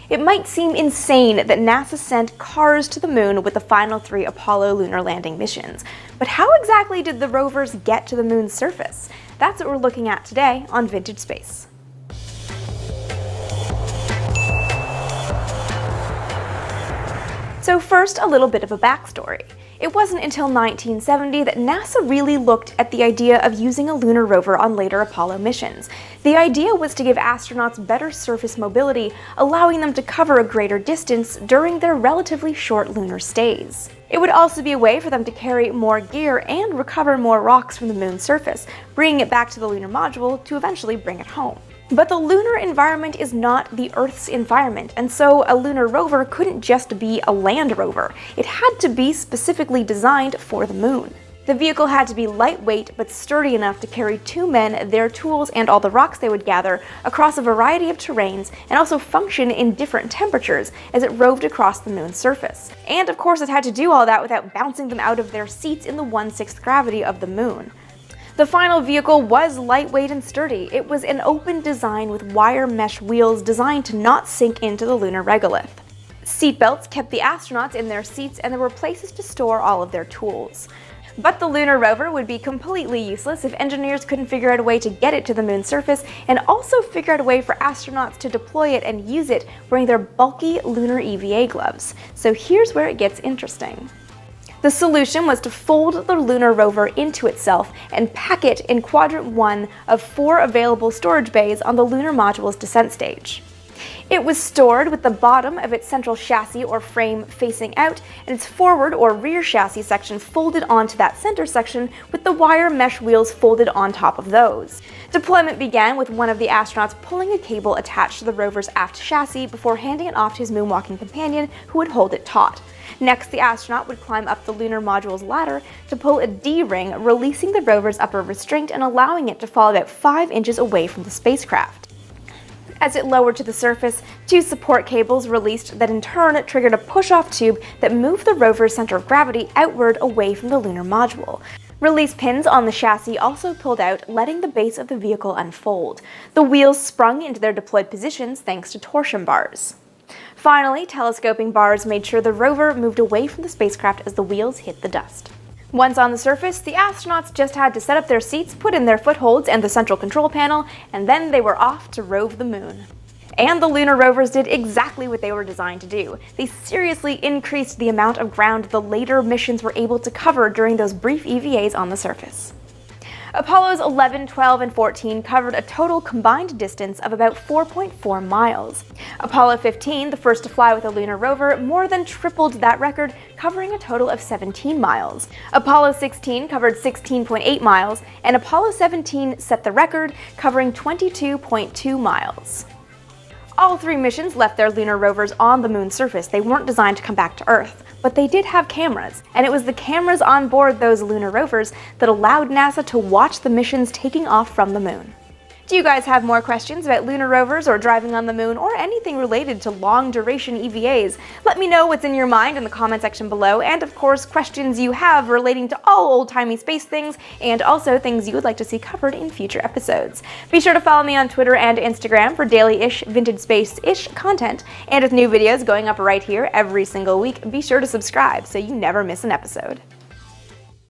It might seem insane that NASA sent cars to the moon with the final 3 Apollo lunar landing missions, but how exactly did the rovers get to the moon's surface? That's what we're looking at today on Vintage Space. So first, a little bit of a backstory. It wasn't until 1970 that NASA really looked at the idea of using a lunar rover on later Apollo missions. The idea was to give astronauts better surface mobility, allowing them to cover a greater distance during their relatively short lunar stays. It would also be a way for them to carry more gear and recover more rocks from the moon's surface, bringing it back to the lunar module to eventually bring it home. But the lunar environment is not the Earth's environment, and so a lunar rover couldn't just be a land rover. It had to be specifically designed for the moon. The vehicle had to be lightweight but sturdy enough to carry 2 men, their tools, and all the rocks they would gather across a variety of terrains, and also function in different temperatures as it roved across the moon's surface. And of course it had to do all that without bouncing them out of their seats in the 1/6 gravity of the moon. The final vehicle was lightweight and sturdy. It was an open design with wire mesh wheels designed to not sink into the lunar regolith. Seatbelts kept the astronauts in their seats, and there were places to store all of their tools. But the lunar rover would be completely useless if engineers couldn't figure out a way to get it to the moon's surface, and also figure out a way for astronauts to deploy it and use it wearing their bulky lunar EVA gloves. So here's where it gets interesting. The solution was to fold the lunar rover into itself and pack it in quadrant 1 of 4 available storage bays on the lunar module's descent stage. It was stored with the bottom of its central chassis or frame facing out, and its forward or rear chassis section folded onto that center section with the wire mesh wheels folded on top of those. Deployment began with one of the astronauts pulling a cable attached to the rover's aft chassis before handing it off to his moonwalking companion, who would hold it taut. Next, the astronaut would climb up the lunar module's ladder to pull a D-ring, releasing the rover's upper restraint and allowing it to fall about 5 inches away from the spacecraft. As it lowered to the surface, 2 support cables released that in turn triggered a push-off tube that moved the rover's center of gravity outward away from the lunar module. Release pins on the chassis also pulled out, letting the base of the vehicle unfold. The wheels sprung into their deployed positions thanks to torsion bars. Finally, telescoping bars made sure the rover moved away from the spacecraft as the wheels hit the dust. Once on the surface, the astronauts just had to set up their seats, put in their footholds and the central control panel, and then they were off to rove the moon. And the lunar rovers did exactly what they were designed to do. They seriously increased the amount of ground the later missions were able to cover during those brief EVAs on the surface. Apollos 11, 12, and 14 covered a total combined distance of about 4.4 miles. Apollo 15, the first to fly with a lunar rover, more than tripled that record, covering a total of 17 miles. Apollo 16 covered 16.8 miles, and Apollo 17 set the record, covering 22.2 miles. All 3 missions left their lunar rovers on the moon's surface. They weren't designed to come back to Earth, but they did have cameras, and it was the cameras on board those lunar rovers that allowed NASA to watch the missions taking off from the moon. Do you guys have more questions about lunar rovers or driving on the moon or anything related to long-duration EVAs? Let me know what's in your mind in the comment section below, and of course questions you have relating to all old-timey space things, and also things you would like to see covered in future episodes. Be sure to follow me on Twitter and Instagram for daily-ish, vintage space-ish content, and with new videos going up right here every single week, be sure to subscribe so you never miss an episode.